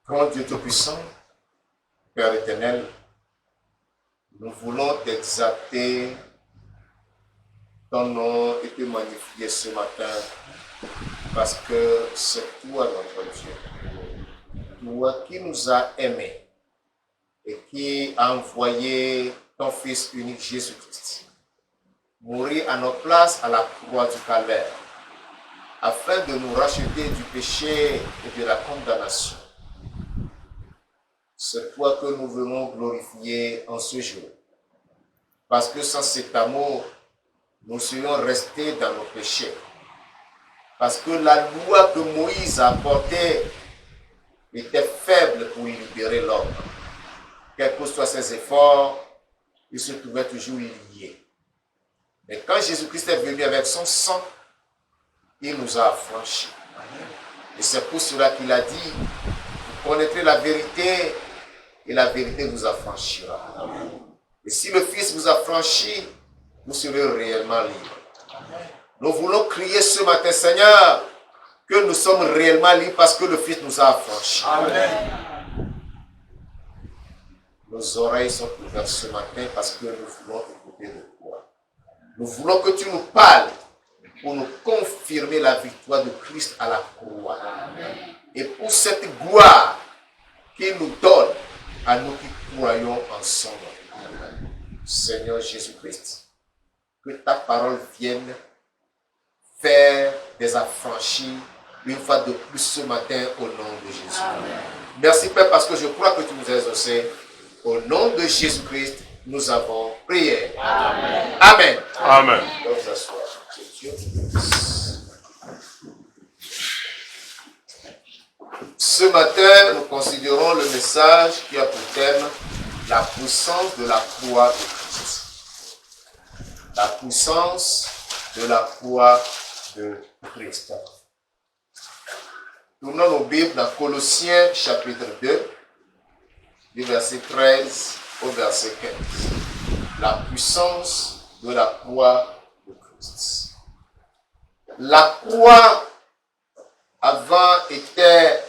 Grand Dieu Tout-Puissant, Père éternel, nous voulons t'exalter. Ton nom est magnifié ce matin parce que c'est toi notre Dieu. Toi qui nous as aimés et qui a envoyé ton Fils unique Jésus-Christ mourir à notre place à la croix du Calvaire afin de nous racheter du péché et de la condamnation. C'est toi que nous venons glorifier en ce jour. Parce que sans cet amour, nous serions restés dans nos péchés. Parce que la loi que Moïse a apportée était faible pour libérer l'homme. Quels que soient ses efforts, il se trouvait toujours lié. Mais quand Jésus-Christ est venu avec son sang, il nous a affranchis. Et c'est pour cela qu'il a dit, vous connaîtrez la vérité et la vérité vous affranchira. Et si le Fils vous affranchit, vous serez réellement libres. Nous voulons crier ce matin, Seigneur, que nous sommes réellement libres parce que le Fils nous a affranchis. Amen. Nos oreilles sont ouvertes ce matin parce que nous voulons écouter de toi. Nous voulons que tu nous parles pour nous confirmer la victoire de Christ à la croix. Amen. Et pour cette gloire qu'il nous donne à nous qui croyons en son nom. Amen. Seigneur Jésus-Christ, que ta parole vienne faire des affranchis une fois de plus ce matin au nom de Jésus. Amen. Merci Père parce que je crois que tu nous as exaucés. Au nom de Jésus-Christ, nous avons prié. Amen. Amen. Amen. Donc, vous asseoir. Ce matin, nous considérons le message qui a pour thème la puissance de la croix de Christ. La puissance de la croix de Christ. Tournons nos Bibles dans Colossiens chapitre 2, du verset 13 au verset 15. La puissance de la croix de Christ. La croix avant était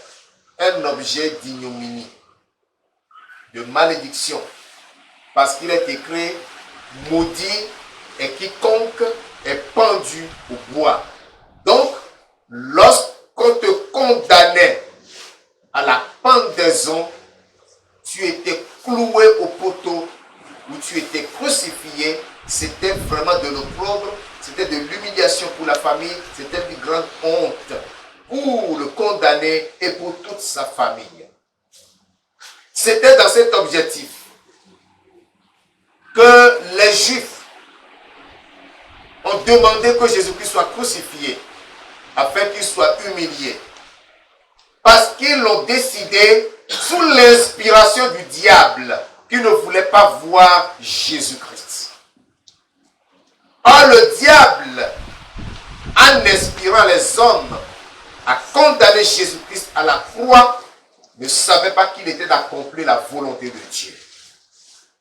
un objet d'ignominie, de malédiction, parce qu'il est écrit « Maudit est quiconque est pendu au bois ». Donc, lorsqu'on te condamnait à la pendaison, tu étais cloué au poteau ou tu étais crucifié, c'était vraiment de l'opprobre, c'était de l'humiliation pour la famille, c'était une grande honte pour le condamné et pour toute sa famille. C'était dans cet objectif que les Juifs ont demandé que Jésus-Christ soit crucifié afin qu'il soit humilié. Parce qu'ils l'ont décidé sous l'inspiration du diable qui ne voulait pas voir Jésus-Christ. Or, le diable, en inspirant les hommes à condamner Jésus-Christ à la croix, ne savait pas qu'il était d'accomplir la volonté de Dieu.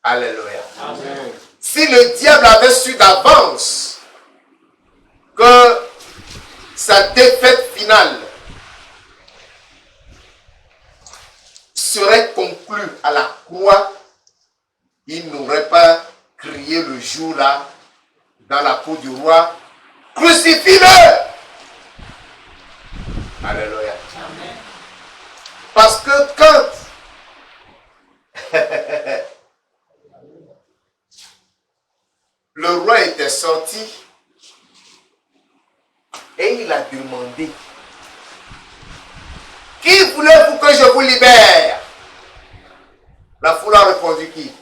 Alléluia. Amen. Si le diable avait su d'avance que sa défaite finale serait conclue à la croix, il n'aurait pas crié le jour-là dans la cour du roi, crucifie-le! Alléluia. Amen. Parce que quand le roi était sorti et il a demandé, qui voulez-vous que je vous libère? La foule a répondu qui?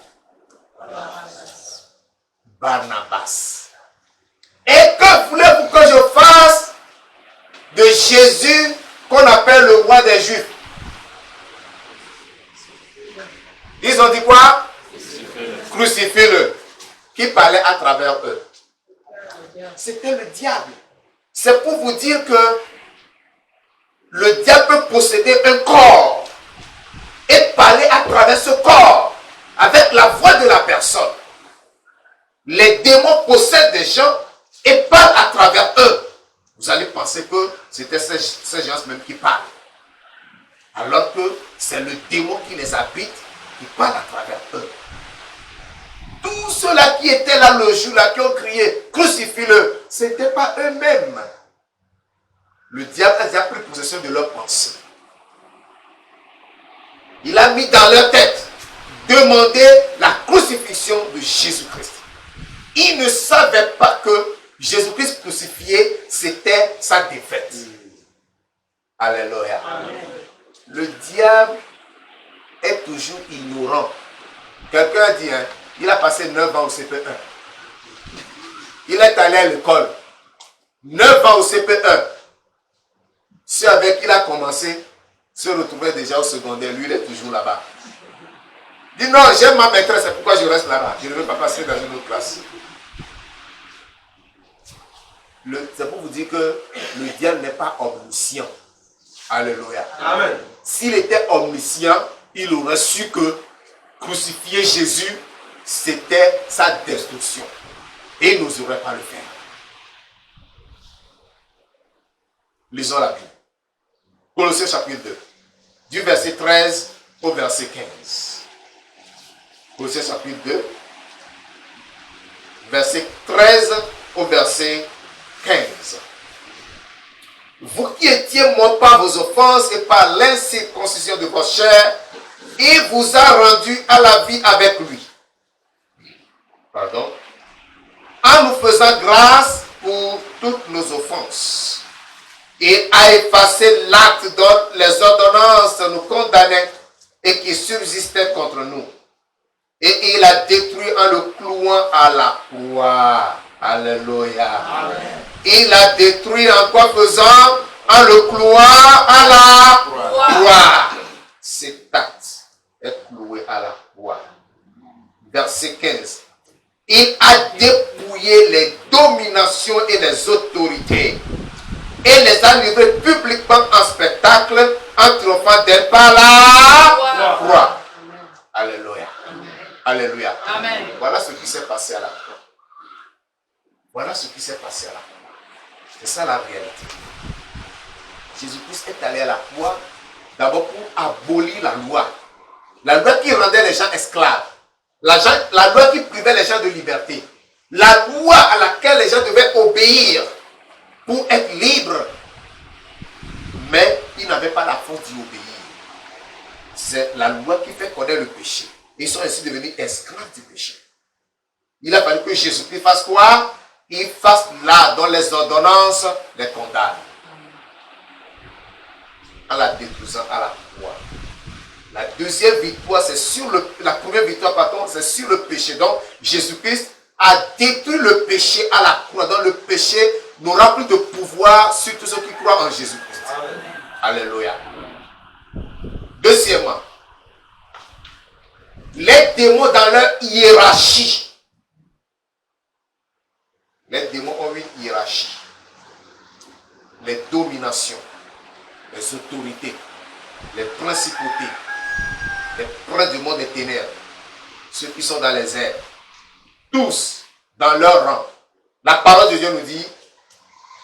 Barnabas. Et que voulez-vous que je fasse de Jésus qu'on appelle le roi des Juifs? Ils ont dit quoi? Crucifie-le. Qui parlait à travers eux? C'était le diable. C'est pour vous dire que le diable peut posséder un corps et parler à travers ce corps avec la voix de la personne. Les démons possèdent des gens et parlent à travers eux. Vous allez penser que c'était ces gens même qui parlent. Alors que c'est le démon qui les habite, qui parle à travers eux. Tous ceux-là qui étaient là le jour-là, qui ont crié, crucifie-le, ce n'était pas eux-mêmes. Le diable a déjà pris possession de leurs pensées. Il a mis dans leur tête demander la crucifixion de Jésus-Christ. Ils ne savaient pas que Jésus-Christ crucifié, c'était sa défaite. Alléluia. Amen. Le diable est toujours ignorant. Quelqu'un a dit, hein, il a passé 9 ans au CP1. Il est allé à l'école. 9 ans au CP1. Ceux avec qui il a commencé se retrouvaient déjà au secondaire. Lui, il est toujours là-bas. Il dit non, j'aime ma maîtresse, c'est pourquoi je reste là-bas. Je ne veux pas passer dans une autre classe. C'est pour vous dire que le diable n'est pas omniscient. Alléluia. Amen. S'il était omniscient, il aurait su que crucifier Jésus, c'était sa destruction. Et il n'oserait pas le faire. Lisons la Bible. Colossiens chapitre 2. Du verset 13 au verset 15. Colossiens chapitre 2. Verset 13 au verset 15. Vous qui étiez morts par vos offenses et par l'incirconcision de votre chair, il vous a rendu à la vie avec lui. Pardon. En nous faisant grâce pour toutes nos offenses. Il a effacé l'acte dont les ordonnances nous condamnaient et qui subsistait contre nous. Et il a détruit en le clouant à la croix. Alléluia. Amen. Il a détruit en quoi faisant? En le clouant à la croix. Cet acte est cloué à la croix. Verset 15. Il a dépouillé les dominations et les autorités et les a livrées publiquement en spectacle en triomphant d'elle par la croix. Alléluia. Alléluia. Amen. Voilà ce qui s'est passé à la croix. Voilà ce qui s'est passé à la croix. C'est ça la réalité. Jésus-Christ est allé à la croix d'abord pour abolir la loi. La loi qui rendait les gens esclaves. La loi qui privait les gens de liberté. La loi à laquelle les gens devaient obéir pour être libres. Mais ils n'avaient pas la force d'y obéir. C'est la loi qui fait connaître le péché. Ils sont ainsi devenus esclaves du péché. Il a fallu que Jésus-Christ fasse quoi? Il fasse là, dont les ordonnances les condamnent. En la détruisant à la croix. La deuxième victoire, c'est sur la première victoire, pardon, c'est sur le péché. Donc, Jésus-Christ a détruit le péché à la croix. Donc, le péché n'aura plus de pouvoir sur tous ceux qui croient en Jésus-Christ. Alléluia. Deuxièmement, les démons dans leur hiérarchie. Les démons ont une hiérarchie. Les dominations, les autorités, les principautés, les princes du monde des ténèbres, ceux qui sont dans les airs, tous dans leur rang. La parole de Dieu nous dit,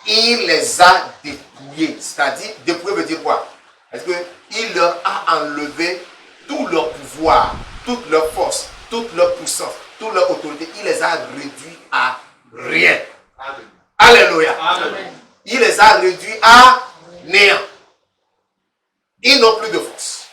il les a dépouillés. C'est-à-dire, dépouiller veut dire quoi? Est-ce qu'il leur a enlevé tout leur pouvoir, toute leur force, toute leur puissance, toute leur autorité. Il les a réduits à rien. Amen. Alléluia. Amen. Il les a réduits à néant. Ils n'ont plus de force.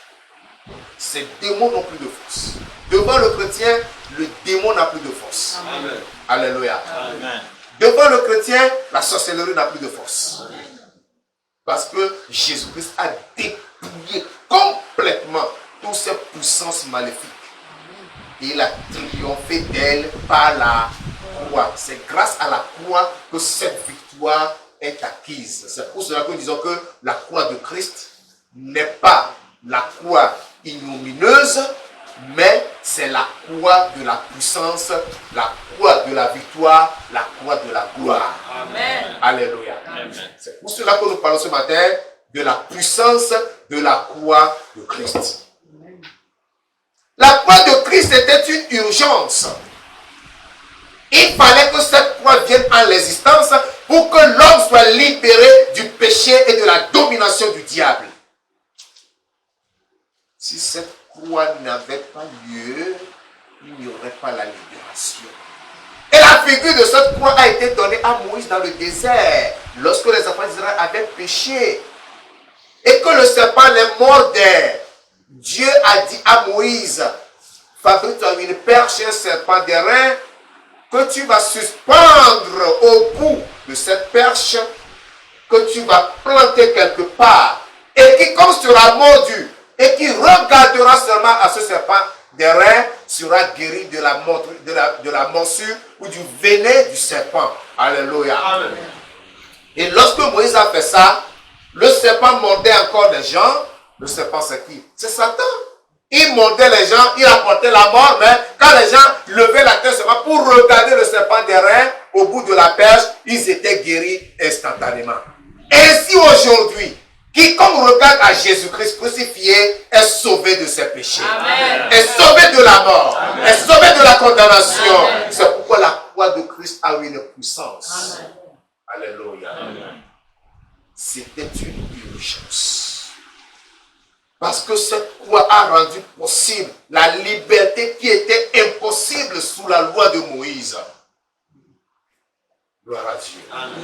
Ces démons n'ont plus de force. Devant le chrétien, le démon n'a plus de force. Amen. Alléluia. Amen. Devant le chrétien, la sorcellerie n'a plus de force. Amen. Parce que Jésus-Christ a dépouillé complètement toutes ces puissances maléfiques. Et il a triomphé d'elle par la croix. C'est grâce à la croix que cette victoire est acquise. C'est pour cela que nous disons que la croix de Christ n'est pas la croix ignominieuse, mais c'est la croix de la puissance, la croix de la victoire, la croix de la gloire. Amen. Alléluia. Amen. C'est pour cela que nous parlons ce matin de la puissance de la croix de Christ. La croix de Christ était une urgence. Il fallait que cette croix vienne en l'existence pour que l'homme soit libéré du péché et de la domination du diable. Si cette croix n'avait pas lieu, il n'y aurait pas la libération. Et la figure de cette croix a été donnée à Moïse dans le désert, lorsque les enfants d'Israël avaient péché et que le serpent les mordait. Dieu a dit à Moïse, fabrique-toi une perche et un serpent d'airain que tu vas suspendre au bout de cette perche, que tu vas planter quelque part, et quiconque sera mordu et qui regardera seulement à ce serpent d'airain sera guéri de la morsure ou du venin du serpent. Alléluia. Amen. Et lorsque Moïse a fait ça, le serpent mordait encore les gens. Le serpent, c'est qui? C'est Satan. Il mordait les gens, il apportait la mort, mais quand les gens levaient la tête seulement pour regarder le serpent d'airain au bout de la perche, ils étaient guéris instantanément. Ainsi aujourd'hui, quiconque regarde à Jésus-Christ crucifié est sauvé de ses péchés. Amen. Est sauvé de la mort. Amen. Est sauvé de la condamnation. C'est pourquoi la croix de Christ a eu une puissance. Amen. Alléluia. C'était une urgence. Parce que cette croix a rendu possible la liberté qui était impossible sous la loi de Moïse. Gloire à Dieu. Amen.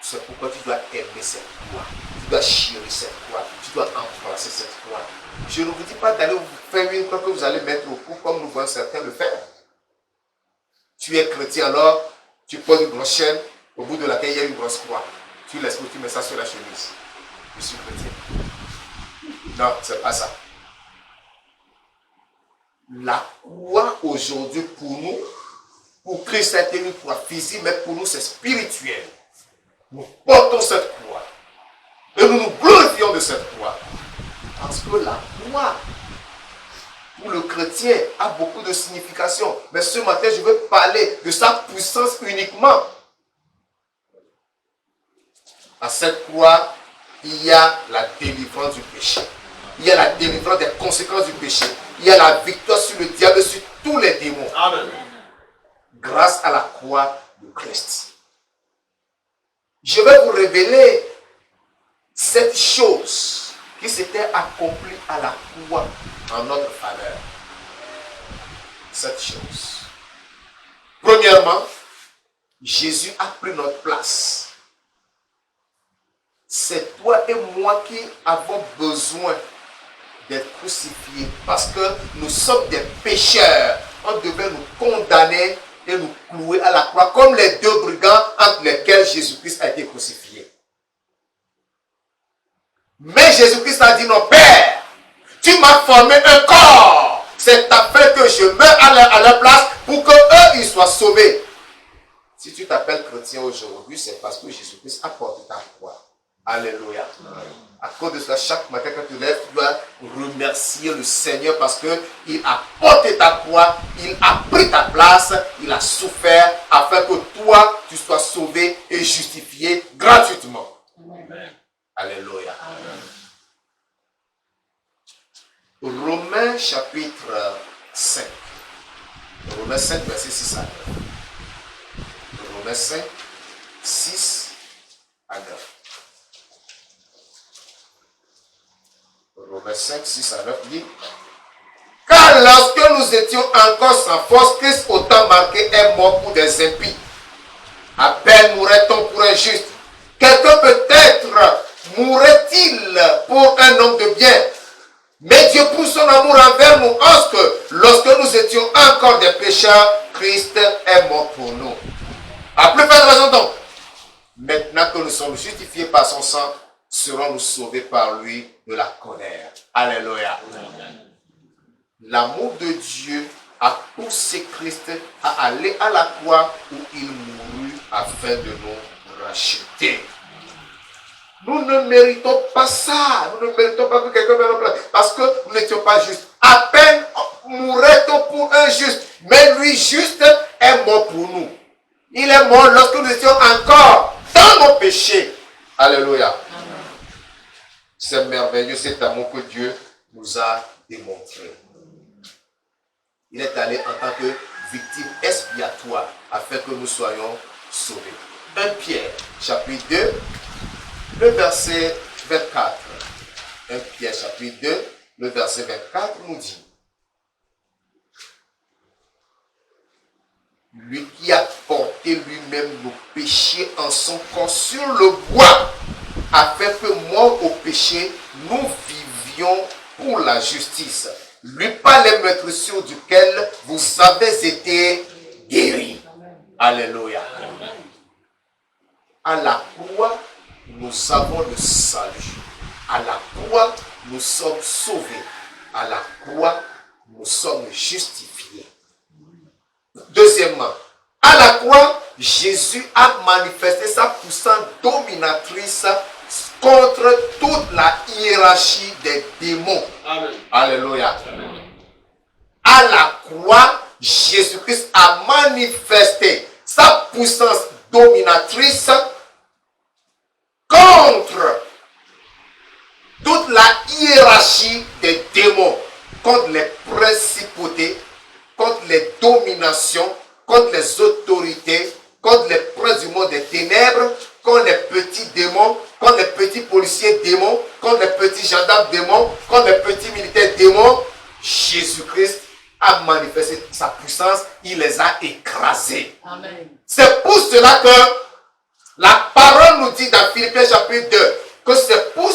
C'est pourquoi tu dois aimer cette croix. Tu dois chérir cette croix. Tu dois embrasser cette croix. Je ne vous dis pas d'aller vous faire une croix que vous allez mettre au cou comme nous voyons certains le faire. Tu es chrétien alors, tu poses une grosse chaîne au bout de laquelle il y a une grosse croix. Tu laisses que tu mets ça sur la chemise. Je suis chrétien. Non, c'est pas ça. La croix aujourd'hui pour nous, pour Christ, c'est une croix physique, mais pour nous c'est spirituel. Nous portons cette croix. Et nous nous glorifions de cette croix. Parce que la croix, pour le chrétien, a beaucoup de signification. Mais ce matin, je veux parler de sa puissance uniquement. À cette croix, il y a la délivrance du péché. Il y a la délivrance des conséquences du péché. Il y a la victoire sur le diable, sur tous les démons. Amen. Grâce à la croix de Christ. Je vais vous révéler cette chose qui s'était accomplie à la croix en notre faveur. Cette chose. Premièrement, Jésus a pris notre place. C'est toi et moi qui avons besoin d'être crucifiés parce que nous sommes des pécheurs. On devait nous condamner et nous clouer à la croix comme les deux brigands entre lesquels Jésus-Christ a été crucifié. Mais Jésus-Christ a dit non, Père, tu m'as formé un corps. C'est afin que je meure à leur place pour qu'eux ils soient sauvés. Si tu t'appelles chrétien aujourd'hui, c'est parce que Jésus-Christ a porté ta croix. Alléluia. À cause de cela, chaque matin quand tu lèves, tu dois remercier le Seigneur parce qu'il a porté ta croix, il a pris ta place, il a souffert afin que toi, tu sois sauvé et justifié gratuitement. Amen. Alléluia. Amen. Romains chapitre 5. Romains 5, verset 6 à 9. Romains 5, 6 à 9. Romains 5, 6 à 9 dit: car lorsque nous étions encore sans force, Christ au temps marqué est mort pour des impies. À peine mourrait-on pour un juste. Quelqu'un peut-être mourrait-il pour un homme de bien. Mais Dieu pour son amour envers nous, parce que lorsque nous étions encore des pécheurs, Christ est mort pour nous. À plus forte raison donc, maintenant que nous sommes justifiés par son sang, serons-nous sauvés par lui de la colère. Alléluia. L'amour de Dieu a poussé Christ à aller à la croix où il mourut afin de nous racheter. Nous ne méritons pas ça. Nous ne méritons pas que quelqu'un meure en place. Parce que nous n'étions pas justes. À peine mourrait-on pour un juste. Mais lui juste est mort pour nous. Il est mort lorsque nous étions encore dans nos péchés. Alléluia. C'est merveilleux cet amour que Dieu nous a démontré. Il est allé en tant que victime expiatoire afin que nous soyons sauvés. 1 Pierre, chapitre 2, le verset 24. 1 Pierre chapitre 2, le verset 24 nous dit: lui qui a porté lui-même nos péchés en son corps sur le bois, afin que mort au péché, nous vivions pour la justice. Lui par les meurtrissures duquel vous avez été guéris. Alléluia. À la croix, nous avons le salut. À la croix, nous sommes sauvés. À la croix, nous sommes justifiés. Deuxièmement, à la croix, Jésus a manifesté sa puissance dominatrice contre toute la hiérarchie des démons. Amen. Alléluia. Amen. À la croix, Jésus-Christ a manifesté sa puissance dominatrice contre toute la hiérarchie des démons, contre les principautés, contre les dominations, contre les autorités, contre les princes du monde des ténèbres, contre les petits démons, contre les petits policiers démons, contre les petits gendarmes démons, contre les petits militaires démons. Jésus-Christ a manifesté sa puissance, il les a écrasés. Amen. C'est pour cela que la parole nous dit dans Philippiens chapitre 2, que c'est pour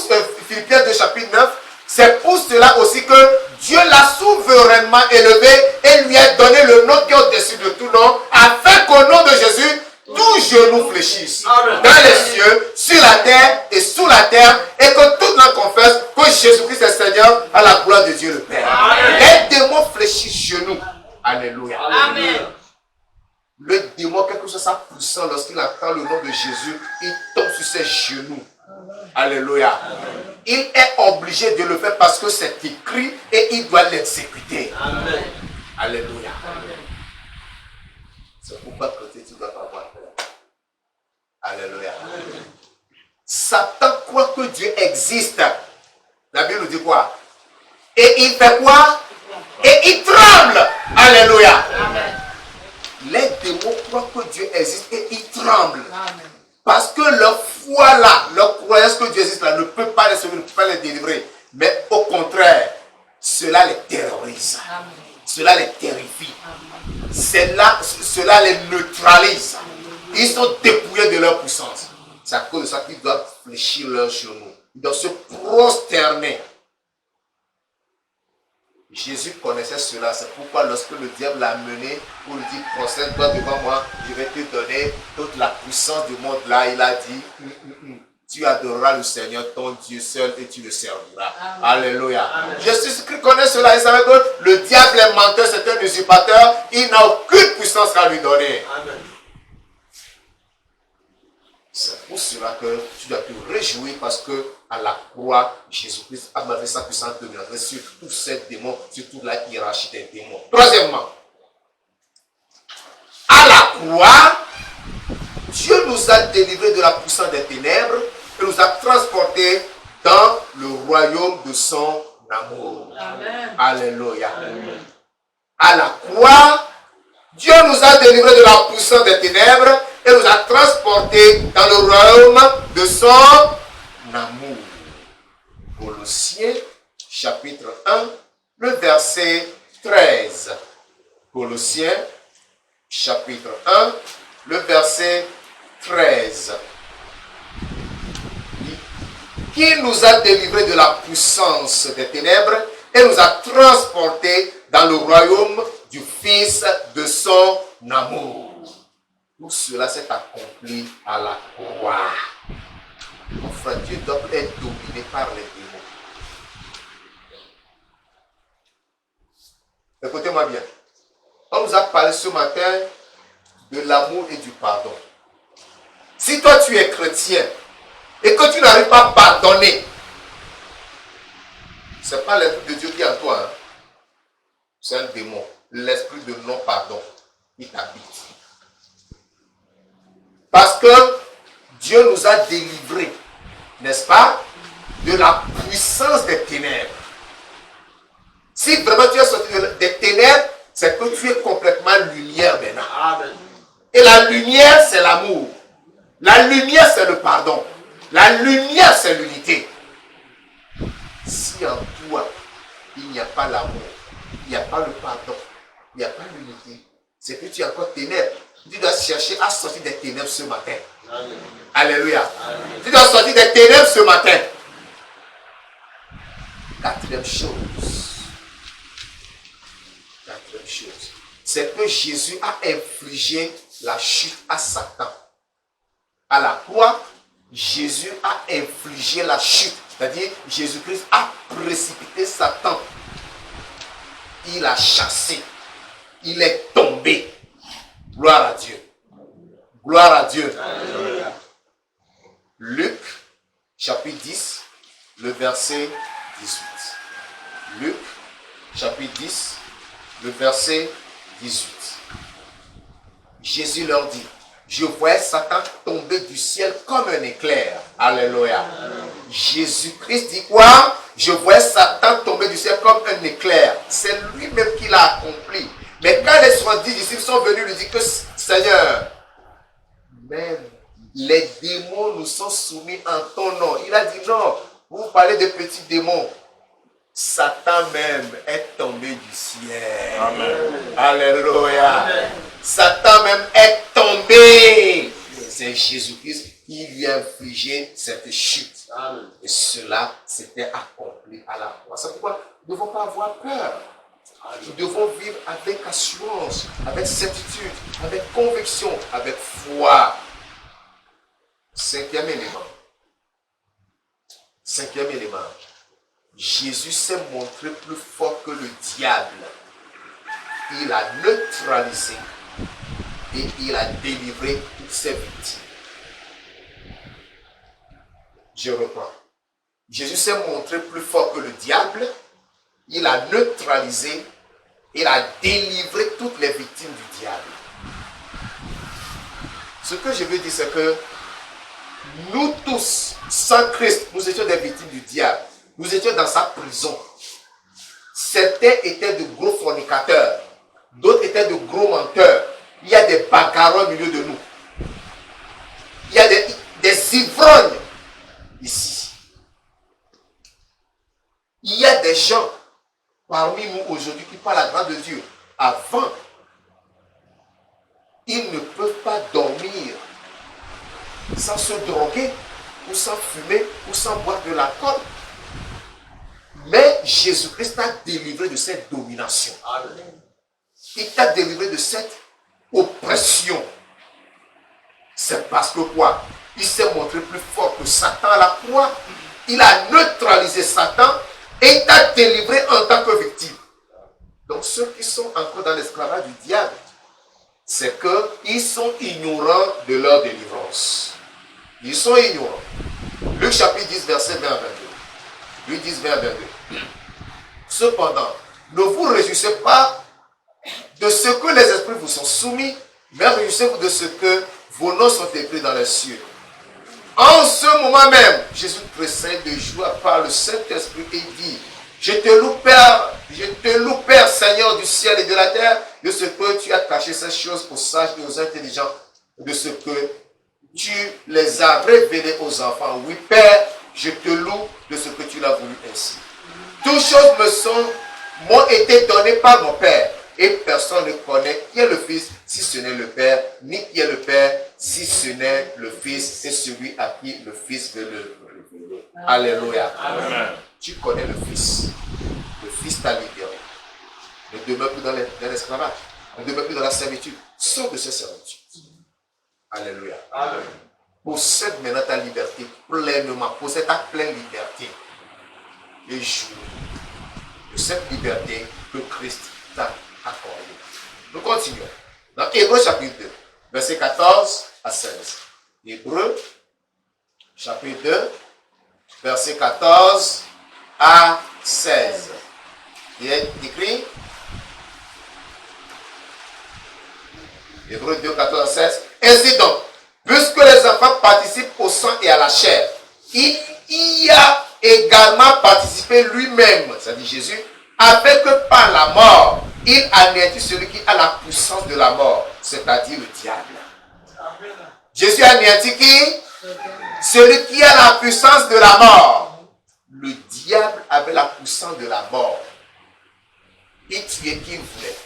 Philippiens 2 chapitre 9, c'est pour cela aussi que Dieu l'a souverainement élevé et lui a donné le nom qui est au-dessus de tout nom, afin qu'au nom de Jésus, tout genou fléchisse. Amen. Dans les cieux, sur la terre et sous la terre, et que toute langue confesse que Jésus-Christ est Seigneur à la gloire de Dieu le Père. Amen. Les démons fléchissent genoux. Alléluia. Amen. Le démon, quel que soit sa puissance, lorsqu'il entend le nom de Jésus, il tombe sur ses genoux. Alléluia. Amen. Il est obligé de le faire parce que c'est écrit et il doit l'exécuter. Amen. Alléluia. Amen. C'est pourquoi côté tu dois pas avoir peur. Alléluia. Amen. Satan croit que Dieu existe. La Bible nous dit quoi? Et il fait quoi? Et il tremble. Alléluia. Amen. Les démons croient que Dieu existe et ils tremblent. Amen. Parce que leur foi là, leur croyance que Dieu existe là, ne peut pas les sauver, ne peut pas les délivrer. Mais au contraire, cela les terrorise. Amen. Cela les terrifie. Cela les neutralise. Amen. Ils sont dépouillés de leur puissance. C'est à cause de ça qu'ils doivent fléchir leurs genoux. Ils doivent se prosterner. Jésus connaissait cela, c'est pourquoi lorsque le diable l'a mené pour lui dire: prosterne-toi devant moi, je vais te donner toute la puissance du monde là, il a dit: tu adoreras le Seigneur ton Dieu seul et tu le serviras. Amen. Alléluia. Amen. Jésus-Christ connaît cela, il savait que le diable est menteur, c'est un usurpateur, il n'a aucune puissance à lui donner. Amen. C'est pour cela que tu dois te réjouir parce que à la croix, Jésus-Christ a manifesté sa puissance dominatrice sur tous ces démons, sur toute la hiérarchie des démons. Troisièmement, à la croix, Dieu nous a délivrés de la puissance des ténèbres et nous a transportés dans le royaume de son amour. Amen. Alléluia. Amen. À la croix, Dieu nous a délivrés de la puissance des ténèbres et nous a transportés dans le royaume de son amour. Colossiens chapitre 1, le verset 13. Colossiens chapitre 1, le verset 13. Qui nous a délivrés de la puissance des ténèbres et nous a transportés dans le royaume du Fils de son amour. Tout cela s'est accompli à la croix. Mon frère, Dieu doit être dominé par les démons. Écoutez-moi bien. On nous a parlé ce matin de l'amour et du pardon. Si toi tu es chrétien et que tu n'arrives pas à pardonner, ce n'est pas l'esprit de Dieu qui est en toi. Hein. C'est un démon. L'esprit de non-pardon qui t'habite. Parce que Dieu nous a délivrés, n'est-ce pas, de la puissance des ténèbres. Si vraiment tu es sorti des ténèbres, c'est que tu es complètement lumière maintenant. Amen. Et la lumière, c'est l'amour. La lumière, c'est le pardon. La lumière, c'est l'unité. si en toi, il n'y a pas l'amour, il n'y a pas le pardon, il n'y a pas l'unité, c'est que tu es encore ténèbres. Tu dois chercher à sortir des ténèbres ce matin. Alléluia. Tu dois sortir des ténèbres ce matin. Quatrième chose, c'est que Jésus a infligé la chute à Satan. À la croix, Jésus a infligé la chute. C'est-à-dire, Jésus-Christ a précipité Satan. Il a chassé. Il est tombé. Gloire à Dieu. Gloire à Dieu. Alléluia. Luc, chapitre 10, le verset 18. Luc, chapitre 10, le verset 18. Jésus leur dit, je voyais Satan tomber du ciel comme un éclair. Alléluia. Jésus-Christ dit quoi? Je voyais Satan tomber du ciel comme un éclair. C'est lui-même qui l'a accompli. Mais quand les 70 disciples sont venus lui dire que Seigneur, même les démons nous sont soumis en ton nom. Il a dit non, vous parlez de petits démons. Satan même est tombé du ciel. Amen. Alléluia. Amen. Satan même est tombé. C'est Jésus-Christ qui lui a infligé cette chute. Amen. Et cela s'était accompli à la croix. C'est pourquoi nous ne devons pas avoir peur. Nous devons vivre avec assurance, avec certitude, avec conviction, avec foi. Cinquième élément. Jésus s'est montré plus fort que le diable. Il a neutralisé et il a délivré toutes ses victimes. Je reprends. Jésus s'est montré plus fort que le diable. Il a neutralisé, il a délivré toutes les victimes du diable. Ce que je veux dire, c'est que nous tous, sans Christ, nous étions des victimes du diable. Nous étions dans sa prison. Certains étaient de gros fornicateurs, d'autres étaient de gros menteurs. Il y a des bagarreurs au milieu de nous. Il y a des ivrognes ici. Il y a des gens parmi nous aujourd'hui qui, par la grâce de Dieu, avant, ils ne peuvent pas dormir sans se droguer, ou sans fumer, ou sans boire de l'alcool. Mais Jésus-Christ t'a délivré de cette domination. Amen. Il t'a délivré de cette oppression. C'est parce que quoi? Il s'est montré plus fort que Satan à la croix. Il a neutralisé Satan et il t'a délivré en tant que victime. Donc ceux qui sont encore dans l'esclavage du diable, c'est qu'ils sont ignorants de leur délivrance. Ils sont ignorants. Luc chapitre 10, verset 20 à 22. Luc 10, 20 à 22. Cependant, ne vous réjouissez pas de ce que les esprits vous sont soumis, mais réjouissez-vous de ce que vos noms sont écrits dans les cieux. En ce moment même, Jésus précède de joie par le Saint-Esprit et dit, je te loue Père, Seigneur du ciel et de la terre, de ce que tu as caché ces choses aux sages et aux intelligents, de ce que tu les as révélées aux enfants. Oui, Père, je te loue de ce que tu l'as voulu ainsi. Toutes choses m'ont été données par mon Père, et personne ne connaît qui est le Fils si ce n'est le Père, ni qui est le Père si ce n'est le Fils, et celui à qui le Fils veut le révéler. Alléluia. Amen. Tu connais le Fils. Le Fils t'a libéré. Ne demeure plus dans l'esclavage. Ne demeure plus dans la servitude. Sors de cette servitude. Alléluia. Amen. Possède maintenant ta liberté pleinement. Possède ta pleine liberté. Et joue de cette liberté que Christ t'a accordée. Nous continuons. Dans Hébreux chapitre 2, verset 14 à 16. Hébreux chapitre 2, verset 14 à 16. Il est écrit Hébreux 2, 14 à 16. Ainsi donc, puisque les enfants participent au sang et à la chair, il y a également participé lui-même, c'est-à-dire Jésus, afin que par la mort, il anéantit celui qui a la puissance de la mort, c'est-à-dire le diable. Jésus anéantit qui? Celui qui a la puissance de la mort. Le diable diable avait la puissance de la mort. Il tuait qui il voulait.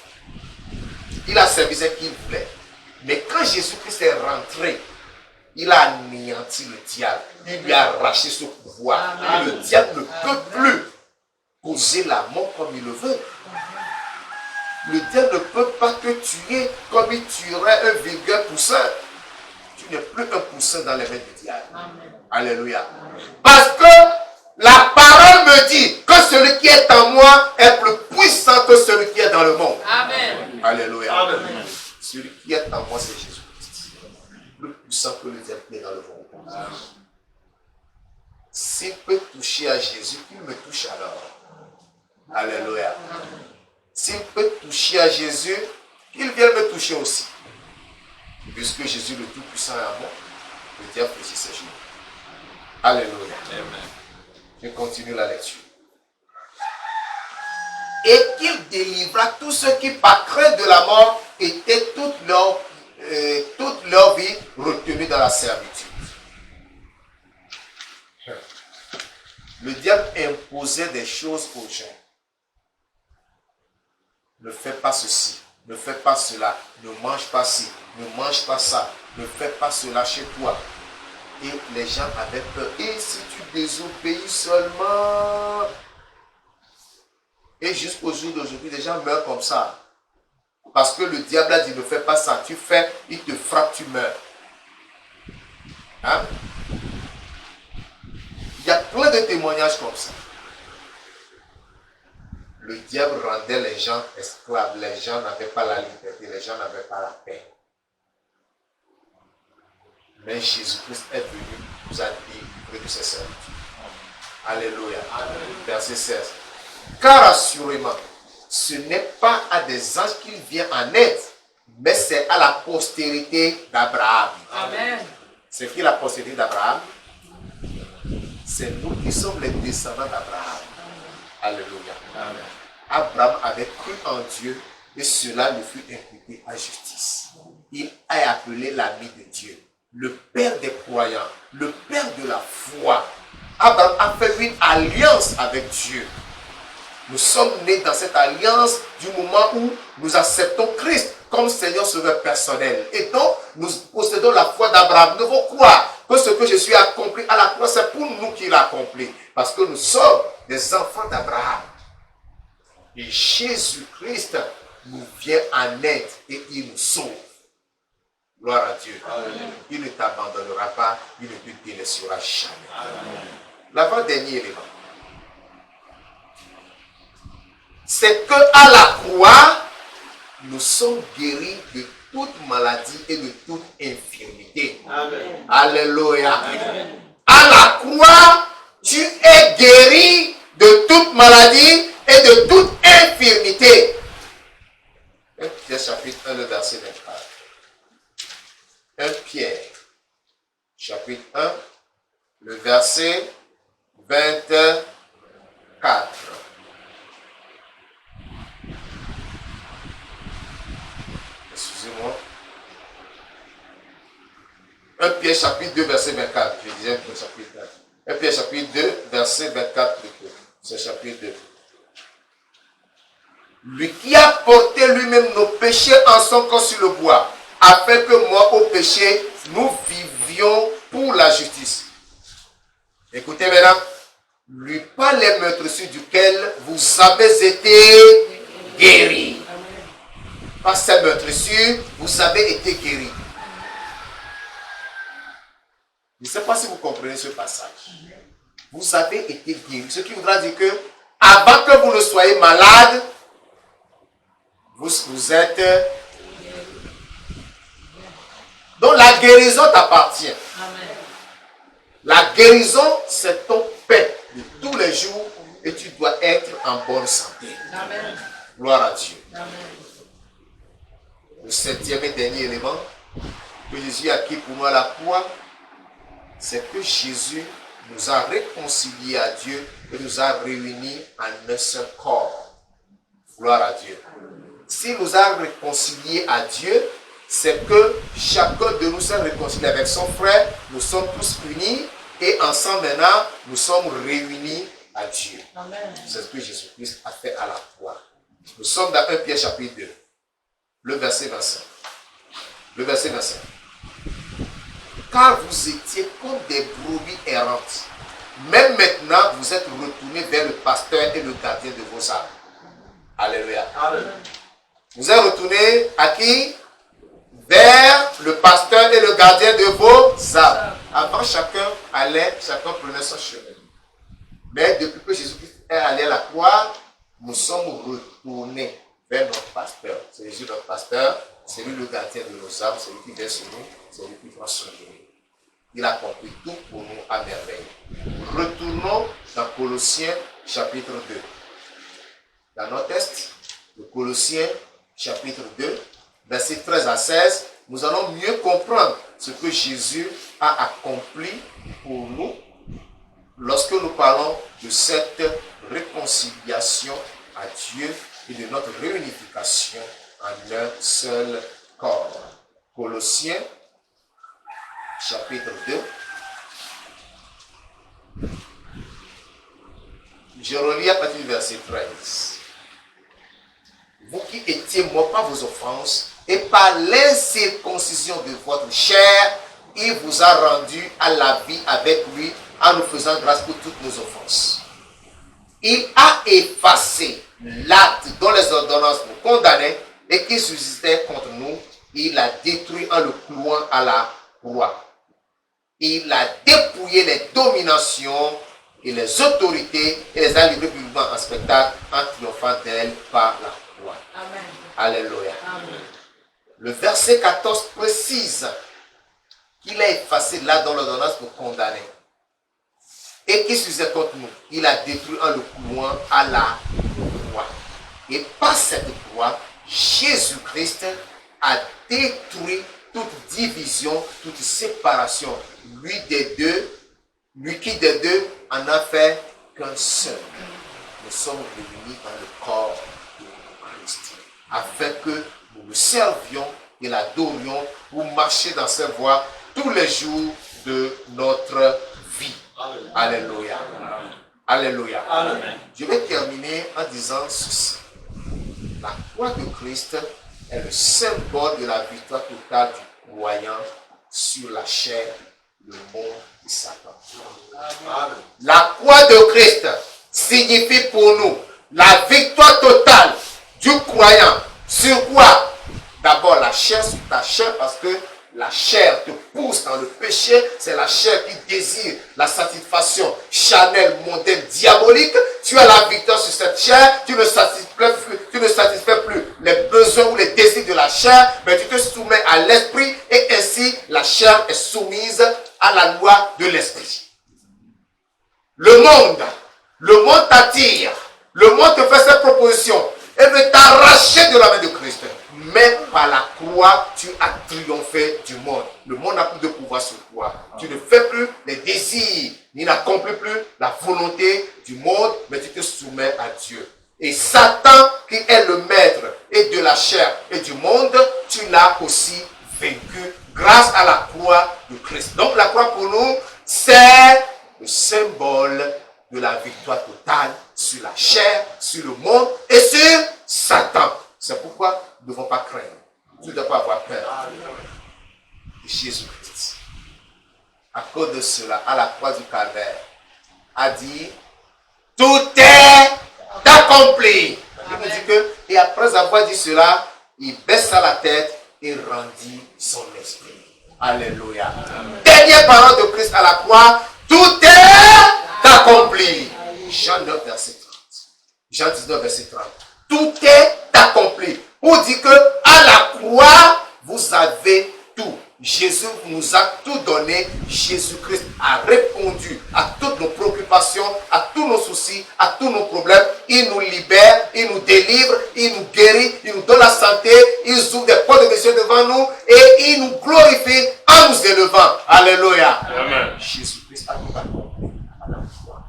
Il asservissait qui il voulait. Mais quand Jésus-Christ est rentré, il a anéanti le diable. Il lui a arraché ce pouvoir. Et le diable ne peut plus causer la mort comme il le veut. Le diable ne peut pas te tuer comme il tuerait un vulgaire poussin. Tu n'es plus un poussin dans les mains du diable. Amen. Alléluia. Parce que la parole me dit que celui qui est en moi est plus puissant que celui qui est dans le monde. Amen. Alléluia. Amen. Celui qui est en moi, c'est Jésus-Christ. Plus puissant que le diable qui est dans le monde. Amen. S'il peut toucher à Jésus, qu'il me touche alors. Alléluia. S'il peut toucher à Jésus, qu'il vienne me toucher aussi. Puisque Jésus le Tout-Puissant est à moi, le diable aussi ses genoux. Alléluia. Amen. Je continue la lecture. Et qu'il délivra tous ceux qui, par crainte de la mort, étaient toute leur vie retenus dans la servitude. Le diable imposait des choses aux gens. Ne fais pas ceci, ne fais pas cela, ne mange pas ci, ne mange pas ça, ne fais pas cela chez toi. Et les gens avaient peur. Et si tu désobéis seulement? Et jusqu'au jour d'aujourd'hui, les gens meurent comme ça. Parce que le diable a dit, ne fais pas ça. Tu fais, il te frappe, tu meurs. Hein? Il y a plein de témoignages comme ça. Le diable rendait les gens esclaves. Les gens n'avaient pas la liberté. Les gens n'avaient pas la paix. Mais Jésus-Christ est venu nous a délivré de ses servitudes. Alléluia. Amen. Verset 16. Car assurément, ce n'est pas à des anges qu'il vient en aide, mais c'est à la postérité d'Abraham. Amen. C'est qui la postérité d'Abraham? C'est nous qui sommes les descendants d'Abraham. Alléluia. Amen. Abraham avait cru en Dieu et cela lui fut imputé à justice. Il est appelé l'ami de Dieu, le père des croyants, le père de la foi. Abraham a fait une alliance avec Dieu. Nous sommes nés dans cette alliance du moment où nous acceptons Christ comme Seigneur Sauveur personnel. Et donc, nous possédons la foi d'Abraham. Nous devons croire que ce que Jésus a accompli à la croix, c'est pour nous qu'il a accompli. Parce que nous sommes des enfants d'Abraham. Et Jésus-Christ nous vient en aide et il nous sauve. Gloire à Dieu. Amen. Il ne t'abandonnera pas, il ne te délaissera jamais. L'avant-dernier élément, c'est que à la croix, nous sommes guéris de toute maladie et de toute infirmité. Amen. Alléluia. Amen. À la croix, tu es guéri de toute maladie et de toute infirmité. 1 Pierre chapitre 1, le verset 24. 1 Pierre chapitre 1, le verset 24. Excusez-moi. 1 Pierre chapitre 2, verset 24. Je disais chapitre 1. 1 Pierre chapitre 2, verset 24. C'est chapitre 2. Lui qui a porté lui-même nos péchés en son corps sur le bois, afin que moi au péché, nous vivions pour la justice. Écoutez maintenant. Lui par les meurtrissures duquel vous avez été guéris. Par ces meurtrissures, vous avez été guéris. Je ne sais pas si vous comprenez ce passage. Vous avez été guéris. Ce qui voudra dire que, avant que vous ne soyez malade, vous êtes. Donc la guérison t'appartient. La guérison, c'est ton pain de tous les jours et tu dois être en bonne santé. Amen. Gloire à Dieu. Amen. Le septième et dernier élément que Jésus a acquis pour nous à la croix, c'est que Jésus nous a réconciliés à Dieu et nous a réunis en un seul corps. Gloire à Dieu. S'il nous a réconciliés à Dieu, c'est que chacun de nous s'est réconcilié avec son frère. Nous sommes tous unis et ensemble maintenant, nous sommes réunis à Dieu. Amen. C'est ce que Jésus-Christ a fait à la croix. Nous sommes dans 1 Pierre chapitre 2, le verset 25. Le verset 25. Car vous étiez comme des brebis errantes. Même maintenant, vous êtes retournés vers le pasteur et le gardien de vos âmes. Alléluia. Amen. Vous êtes retournés à qui? Vers le pasteur et le gardien de vos âmes. Avant, chacun prenait son chemin. Mais depuis que Jésus-Christ est allé à la croix, nous sommes retournés vers notre pasteur. C'est Jésus notre pasteur, c'est lui le gardien de nos âmes, c'est lui qui vient sur nous, c'est lui qui prend soin de nous. Il a compris tout pour nous à merveille. Retournons dans Colossiens chapitre 2. Dans notre texte, de Colossiens chapitre 2, versets 13 à 16, nous allons mieux comprendre ce que Jésus a accompli pour nous lorsque nous parlons de cette réconciliation à Dieu et de notre réunification en un seul corps. Colossiens chapitre 2. Je relis à partir du verset 13. Vous qui étiez morts par vos offenses et par l'incirconcision de votre chair, il vous a rendu à la vie avec lui en nous faisant grâce pour toutes nos offenses. Il a effacé l'acte dont les ordonnances nous condamnaient et qui subsistait contre nous. Il l'a détruit en le clouant à la croix. Il a dépouillé les dominations et les autorités et les a livrées publiquement en spectacle en triomphant d'elles par la croix. Amen. Alléluia. Amen. Le verset 14 précise qu'il a effacé là dont l'ordonnance nous condamnait et qui subsistait contre nous. Il a détruit en le clouant à la croix. Et par cette croix, Jésus-Christ a détruit toute division, toute séparation. Lui qui des deux en a fait qu'un seul. Nous sommes réunis dans le corps de Christ, afin que nous le servions et l'adorions pour marcher dans ses voies tous les jours de notre vie. Alléluia. Alléluia. Amen. Je vais terminer en disant ceci. La croix de Christ est le symbole de la victoire totale du croyant sur la chair, le monde et Satan. Amen. La croix de Christ signifie pour nous la victoire totale du croyant. Sur quoi? D'abord la chair sur ta chair, parce que la chair te pousse dans le péché. C'est la chair qui désire la satisfaction charnelle, mondaine, diabolique. Tu as la victoire sur cette chair. Tu ne satisfais plus les besoins ou les désirs de la chair, mais tu te soumets à l'esprit et ainsi la chair est soumise à la loi de l'esprit. Le monde t'attire. Le monde te fait cette proposition et veut t'arracher de la main de Christ. Mais par la croix, tu as triomphé du monde. Le monde n'a plus de pouvoir sur toi. Tu ne fais plus les désirs, ni n'accomplis plus la volonté du monde, mais tu te soumets à Dieu. Et Satan, qui est le maître et de la chair et du monde, tu l'as aussi vaincu grâce à la croix de Christ. Donc la croix pour nous, c'est le symbole de la victoire totale sur la chair, sur le monde et sur Satan. C'est pourquoi nous ne devons pas craindre. Tu ne dois pas avoir peur de Jésus-Christ. À cause de cela, à la croix du calvaire, a dit, tout est accompli. Il nous dit que, et après avoir dit cela, il baissa la tête et rendit son esprit. Alléluia. Dernière parole de Christ à la croix, tout est accompli. Jean 9, verset 30. Jean 19, verset 30. Tout est accompli. On dit que à la croix, vous avez tout. Jésus nous a tout donné. Jésus-Christ a répondu à toutes nos préoccupations, à tous nos soucis, à tous nos problèmes. Il nous libère, il nous délivre, il nous guérit, il nous donne la santé, il ouvre des portes de vision devant nous et il nous glorifie en nous élevant. Alléluia. Amen. Jésus-Christ a tout accompli à la croix.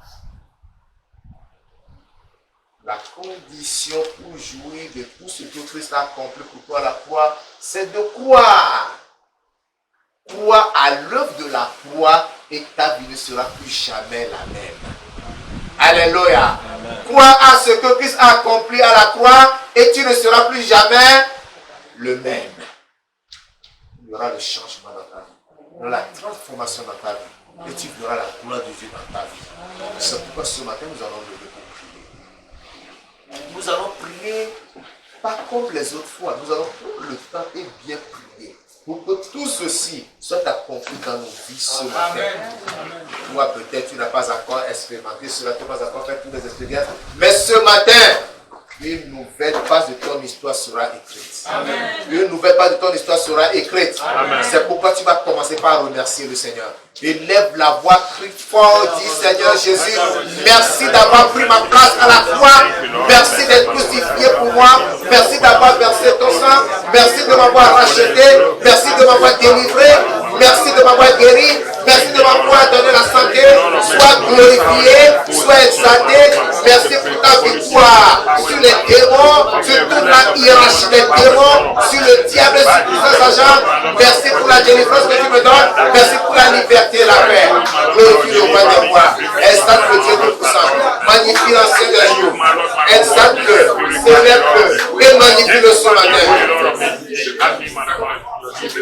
La condition pour jouir de tout ce que Christ a accompli pour toi à la croix, c'est de croire. Croire à l'œuvre de la croix et ta vie ne sera plus jamais la même. Alléluia. Crois à ce que Christ a accompli à la croix et tu ne seras plus jamais le même. Il y aura le changement dans ta vie. Il y aura la transformation dans ta vie. Et tu verras la gloire de Dieu dans ta vie. C'est pourquoi ce matin nous allons lever pour prier. Nous allons prier pas comme les autres fois. Nous allons prendre le temps et bien prier. Pour que tout ceci soit accompli dans nos vies ce matin. Toi peut-être tu n'as pas encore expérimenté cela, tu n'as pas encore fait toutes les expériences. Mais ce matin, une nouvelle page de ton histoire sera écrite. Amen. Une nouvelle page de ton histoire sera écrite. C'est pourquoi tu vas commencer par remercier le Seigneur. Élève la voix, crie fort, dis Seigneur Jésus, merci d'avoir pris ma place à la croix. Merci d'être crucifié pour moi. Merci d'avoir versé ton sang. Merci de m'avoir racheté. Merci de m'avoir délivré. Merci de m'avoir guéri. Merci de m'avoir donné la santé. Sois glorifié, sois exalté. Merci pour ta victoire sur les démons, sur toute la hiérarchie des démons, sur le diable, sur tous ses agents. Merci pour la délivrance que tu me donnes. Merci pour la liberté et la paix. Glorifie le roi des rois. Exalte le Dieu Tout-Puissant. Magnifie l'ancien des jours. Exalte-le, célèbre-le et magnifie-le ce matin.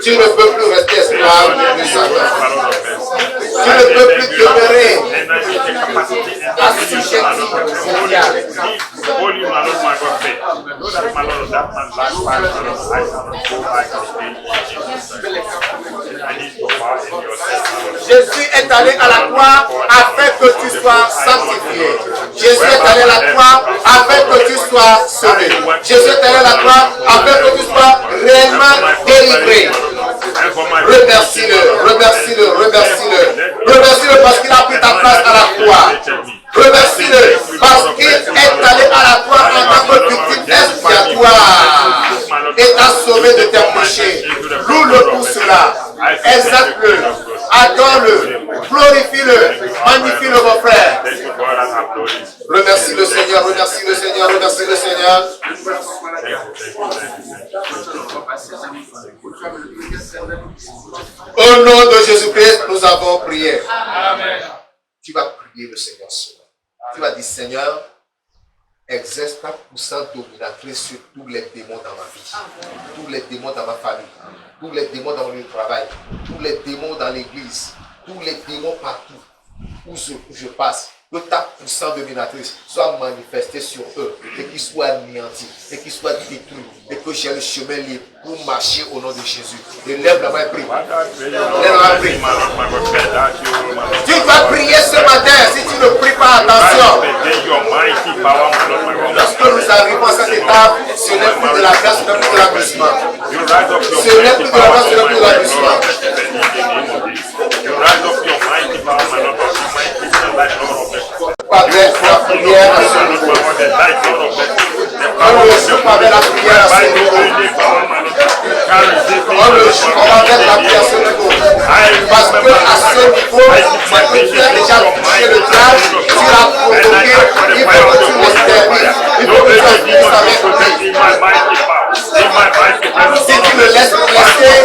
Tu ne peux plus rester esclave de Satan. Tu ne peux plus demeurer assujetti. Jésus est allé à la croix afin que tu sois sanctifié. Jésus est allé à la croix afin que tu sois sauvé. Jésus est allé à la croix afin que tu sois réellement délivré. Remercie-le, remercie-le, remercie-le. Remercie-le parce qu'il a pris ta place à la croix. Remercie-le parce qu'il est allé à la croix en tant que victime expiatoire et t'a sauvé de tes péchés. Loue-le pour cela. Exalte-le, adore-le, glorifie-le, magnifie-le mon frère. Remercie le Seigneur, remercie le Seigneur, remercie le Seigneur. Au nom de Jésus-Christ, nous avons prié. Amen. Tu vas prier le Seigneur cela. Tu vas dire, Seigneur, exerce ta puissance dominatrice sur tous les démons dans ma vie, tous les démons dans ma famille, tous les démons dans mon lieu de travail, tous les démons dans l'église, tous les démons partout où je passe. Que ta puissance dominatrice soit manifestée sur eux et qu'ils soient anéantis et qu'ils soient détruits et que j'ai le chemin libre pour marcher au nom de Jésus. Élève la main et prie. Lève la main et prie. Tu vas prier ce matin si tu ne pries pas, attention. Lorsque nous arrivons à cette étape, ce n'est plus de la grâce, ce n'est plus de l'amusement. Ce n'est plus de la grâce, ce n'est plus de l'amusement. Pas de la prière à ce niveau. On ne joue pas avec la prière à ce niveau. On va mettre la prière à ce niveau. Parce que à ce niveau, tu as déjà touché le diable, tu l'as provoqué, il faut que tu l'extermines. Il faut que tu agisses avec lui. Si tu le laisses blesser,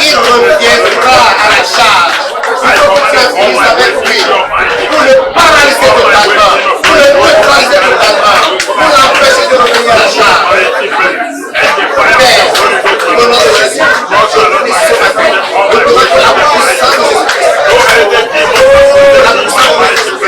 il reviendra à la charge. Il faut que tu agisses avec lui. Pour le paralyser totalement, pour le neutraliser totalement, pour l'empêcher de revenir à la charge. Père, au nom de Jésus, je prie ce matin, je demande que la puissance de Jésus, la puissance de Jésus,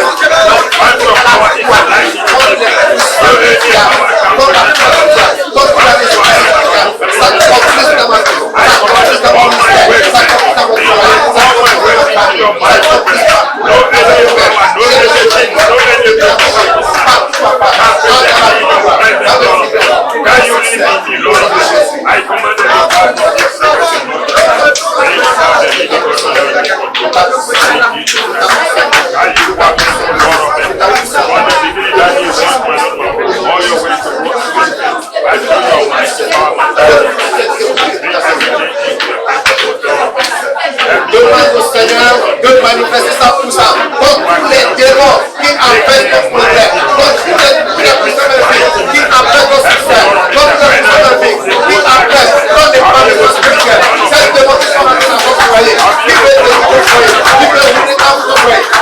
demande au Seigneur de manifester sa puissance contre tous les démons qui empêchent nos progrès, contre tous les puissances de vie qui empêchent nos succès, contre les puissances de vie qui empêchent nos dépenses spirituelles. Cette démon qui sont en train de travailler, qui veut te contrôler, qui veut vous détendre,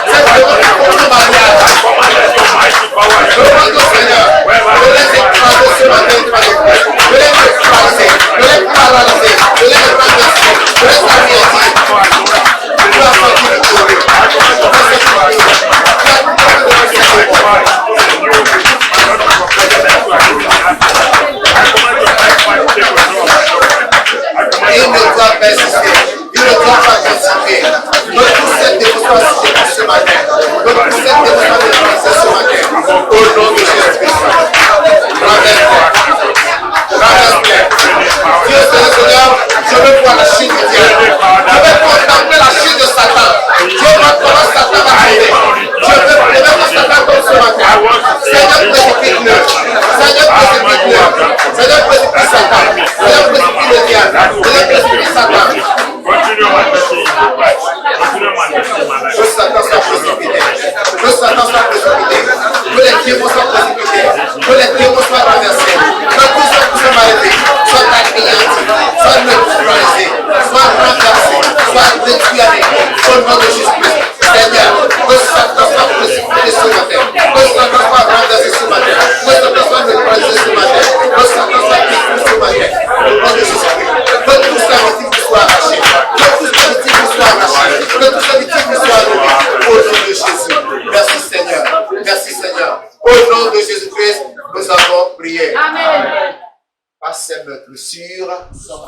cette démon qui contrôle le mariage. Au nom de Jésus-Christ, Seigneur, que Satan soit précipité ce matin. Que Satan soit renversé ce matin. Que Satan soit neutralisé ce matin. Que Satan soit détruit ce matin. Au nom de Jésus-Christ, que tout ça soit arraché. Que tout ça soit arraché. Que tout ça soit arraché. Au nom de Jésus. Merci Seigneur. Merci Seigneur. Au nom de Jésus-Christ, nous avons prié. Amen. Par ces meurtrissures,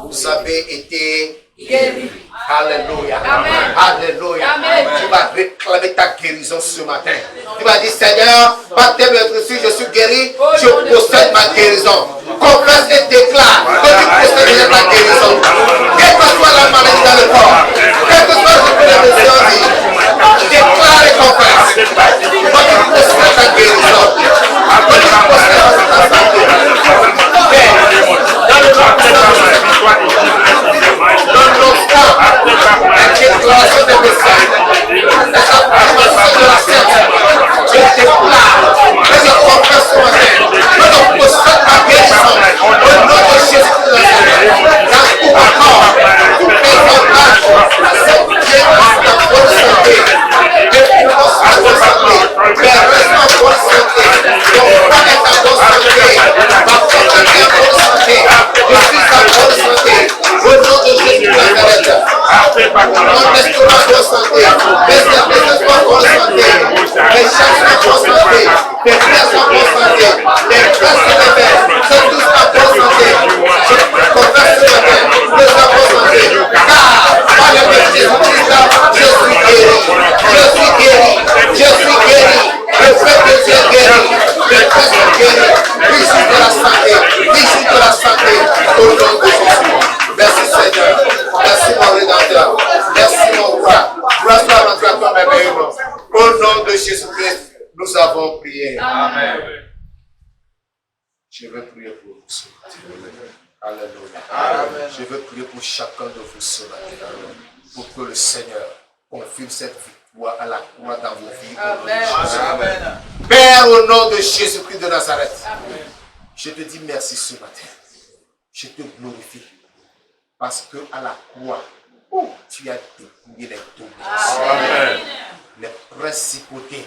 vous avez été guéris. Alléluia. Amen. Alléluia. Amen. Tu vas réclamer ta guérison ce matin. Tu vas dire, Seigneur, par tes meurtrissures, je suis guéri. Je possède ma guérison. Confesse et déclare que tu possèdes ta guérison. Quelle que soit la maladie dans le corps, quelle que soit le problème, déclare et confesse. Que tu possèdes ta guérison. Que tu possèdes ta santé. Dans l'obstacle, la déclaration des messages, la déclaration de la science, je déclare, je confesse ce matin, que nous possédons ma guérison, au nom de Jésus de Nazareth, dans tout mon corps, tout mes organes, cette guérison de bonne santé, depuis mon bonne santé, mes restes en bonne santé, mon corps est en bonne santé, ma famille est en bonne santé, je suis en bonne santé, au nom de Jésus de Nazareth. Mon estomac en bonne santé, mes services en bonne santé, mes chefs en bonne santé, mes frères en bonne santé, mes frères et mes mères, sont tous en bonne santé. Je confesse ce matin, nous sommes en bonne santé, car par le nom de Jésus-Christ, je suis guéri, je suis guéri, je suis guéri, le peuple de Dieu est guéri, le peuple est guéri, l'issue de la santé, l'issue de la santé, au nom de Jésus. Merci Seigneur, merci mon Rédempteur, merci mon roi, gloire soit rendue à toi merveilleux. Au nom de Jésus-Christ, nous avons prié. Amen. Je veux prier pour vous ce matin. Alléluia. Amen. Je veux prier pour chacun de vous ce matin, pour que le Seigneur confirme cette victoire à la croix dans vos vies. Amen. Amen. Père, au nom de Jésus-Christ de Nazareth, amen. Je te dis merci ce matin. Je te glorifie. Parce que à la croix, tu as dépouillé les dominations, les principautés.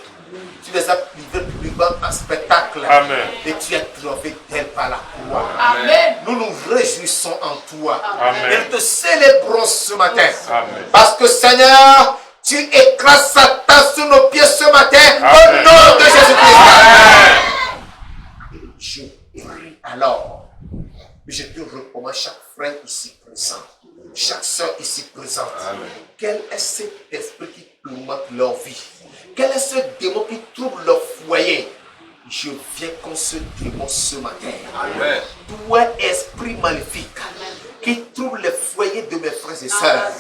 Tu les as livrés publiquement en spectacle. Amen. Et tu as triomphé d'elles par la croix. Amen. Nous nous réjouissons en toi. Amen. Et nous te célébrons ce matin. Amen. Parce que Seigneur, tu écrases Satan sous nos pieds ce matin. Amen. Au nom de Jésus-Christ. Je prie alors. Je te recommande chaque frère ici présent, chaque soeur ici présente. Amen. Quel est cet esprit qui tourmente leur vie? Quel est ce démon qui trouble leur foyer? Je viens contre ce démon ce matin. Amen. Toi, esprit maléfique, qui trouble les foyers de mes frères et sœurs,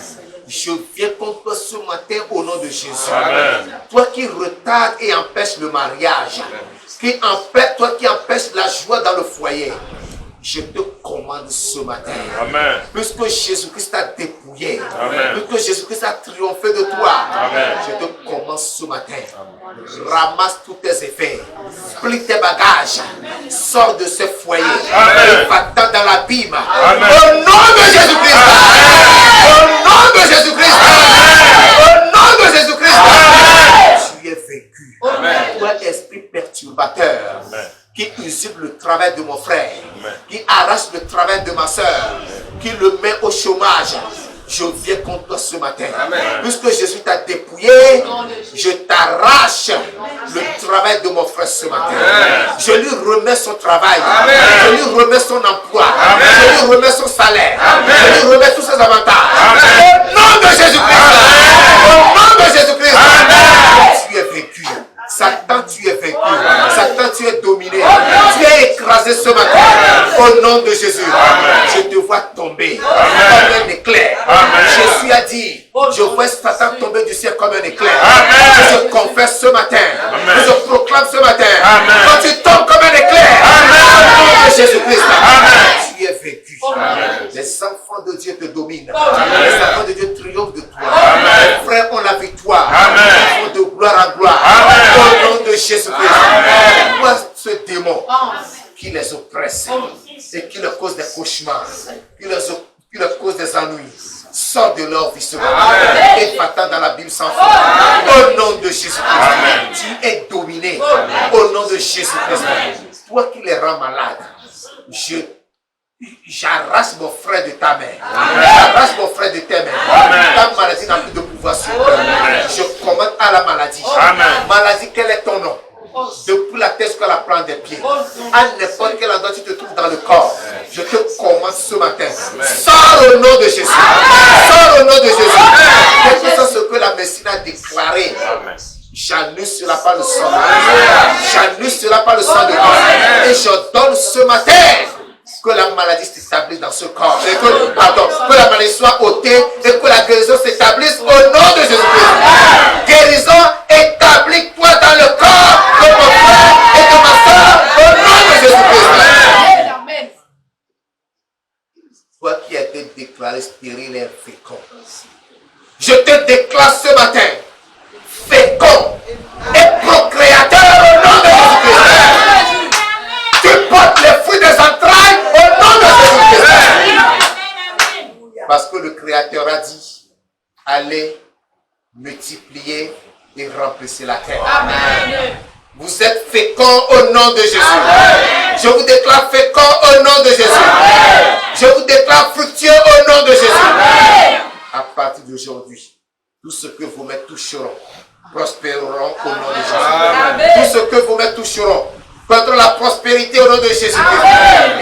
je viens contre toi ce matin au nom de Jésus. Amen. Toi qui retardes et empêches le mariage, toi qui empêches la joie dans le foyer, je te commande ce matin. Amen. Puisque Jésus-Christ t'a dépouillé. Amen. Puisque Jésus-Christ a triomphé de toi. Amen. Je te commande ce matin. Amen. Ramasse tous tes effets. Plie tes bagages. Sors de ce foyer. Et va-t'en dans l'abîme. Au nom de Jésus-Christ. Au nom de Jésus-Christ. Au nom de Jésus-Christ. Tu es vaincu. Amen. Toi, esprit perturbateur. Amen. Qui usurpe le travail de mon frère, amen. Qui arrache le travail de ma soeur, qui le met au chômage. Je viens contre toi ce matin. Amen. Puisque Jésus t'a dépouillé, je t'arrache le travail de mon frère ce matin. Amen. Je lui remets son travail. Amen. Je lui remets son emploi. Amen. Je lui remets son salaire. Amen. Je lui remets tous ses avantages. Amen. Au nom de Jésus-Christ. Au nom de Jésus-Christ. Tu es vécu. Satan, tu es vaincu. Amen. Satan, tu es dominé. Amen. Tu es écrasé ce matin. Amen. Au nom de Jésus. Amen. Je te vois tomber. Amen. Comme un éclair. Amen. Jésus a dit, je vois Satan tomber du ciel comme un éclair. Amen. Je confesse ce matin. Amen. Je proclame ce matin. Amen. Quand tu tombes comme un éclair. Amen. Au nom de Jésus-Christ. Tu es vaincu. Amen. Les enfants de Dieu te dominent. Amen. Les enfants de Dieu triomphent de toi. Amen. Les frères ont la victoire. Ils font de gloire en gloire. Amen. Au nom de Jésus-Christ. Vois ce démon qui les oppresse et qui leur cause des cauchemars, qui leur cause des ennuis. Sors de de leur vie ce matin. Épatant dans la Bible sans fin. Au nom de Jésus-Christ. Tu es dominé. Au nom de Jésus-Christ. Toi qui les rends malades. J'arrache mon frère de ta main. J'arrache mon frère de tes mains. Ta maladie n'a plus de pouvoir sur toi. Je commande à la maladie. Maladie, quel est ton nom? Depuis la tête jusqu'à la plante des pieds. À n'importe quel endroit tu te trouves dans le corps. Je te commande ce matin. Sors au nom de Jésus. Sors au nom de Jésus. Quel que soit ce que la médecine a déclaré. J'annule cela par le sang. J'annule cela par le sang de Dieu. Et je donne ce matin que la maladie s'établisse dans ce corps. Et que la maladie soit ôtée et que la guérison s'établisse au nom de Jésus-Christ. Guérison, établis-toi dans le corps de mon frère et de ma soeur au nom de Jésus-Christ. Toi qui as été déclaré stérile et fécond, je te déclare ce matin fécond et procréateur au nom de Jésus-Christ. Tu portes les fruits des entrailles au nom de Jésus-Christ. Parce que le Créateur a dit, allez multiplier et remplissez la terre. Amen. Vous êtes féconds au nom de Jésus. Amen. Je vous déclare fécond au nom de Jésus. Amen. Je vous déclare fructueux au nom de Jésus. Amen. À partir d'aujourd'hui, tout ce que vos mains toucheront prospéreront au nom de Jésus. Amen. Tout ce que vos mains toucheront contre la prospérité au nom de Jésus-Christ.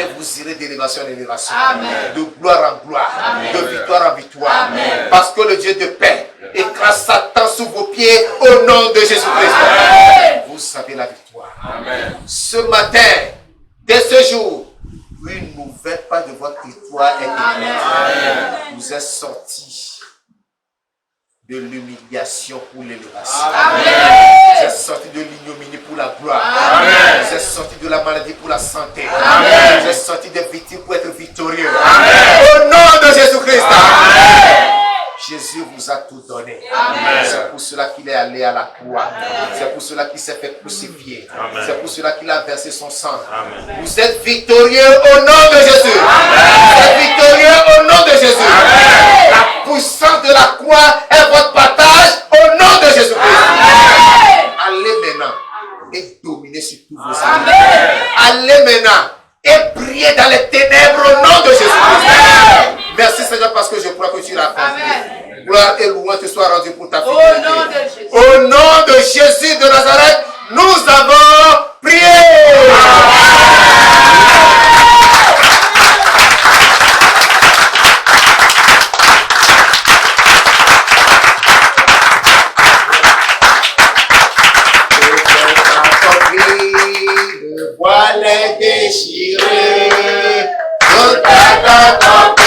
Et vous irez d'élévation en élévation. Amen. De gloire en gloire. Amen. De victoire en victoire. Amen. Parce que le Dieu de paix écrase Satan sous vos pieds au nom de Jésus-Christ. Vous avez la victoire. Amen. Ce matin, dès ce jour, une nouvelle page de votre victoire est écrite. Vous êtes sortis de l'humiliation pour l'élévation. Vous êtes sortis de l'ignominie pour la gloire. Amen. Vous êtes sortis de la maladie pour la santé. Amen. Vous êtes sortis des victimes pour être victorieux. Amen. Au nom de Jésus-Christ. Jésus vous a tout donné. C'est pour cela qu'il est allé à la croix. C'est pour cela qu'il s'est fait crucifier. C'est pour cela qu'il a versé son sang. Amen. Vous êtes victorieux au nom de Jésus. Amen. Vous êtes victorieux au nom de Jésus. Amen. La puissance de la croix est votre partage au nom de Jésus-Christ. Allez maintenant et dominez sur tous vos ennemis. Allez maintenant et priez dans les ténèbres au nom de Jésus-Christ. Merci Seigneur parce que je crois que tu l'as accompli. Gloire et louange te soient rendues pour ta fidélité. Au nom de Jésus de Nazareth, nous avons prié. Le voile est déchiré, tout est accompli.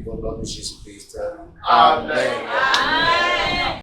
Au nom de Jésus-Christ. Amen.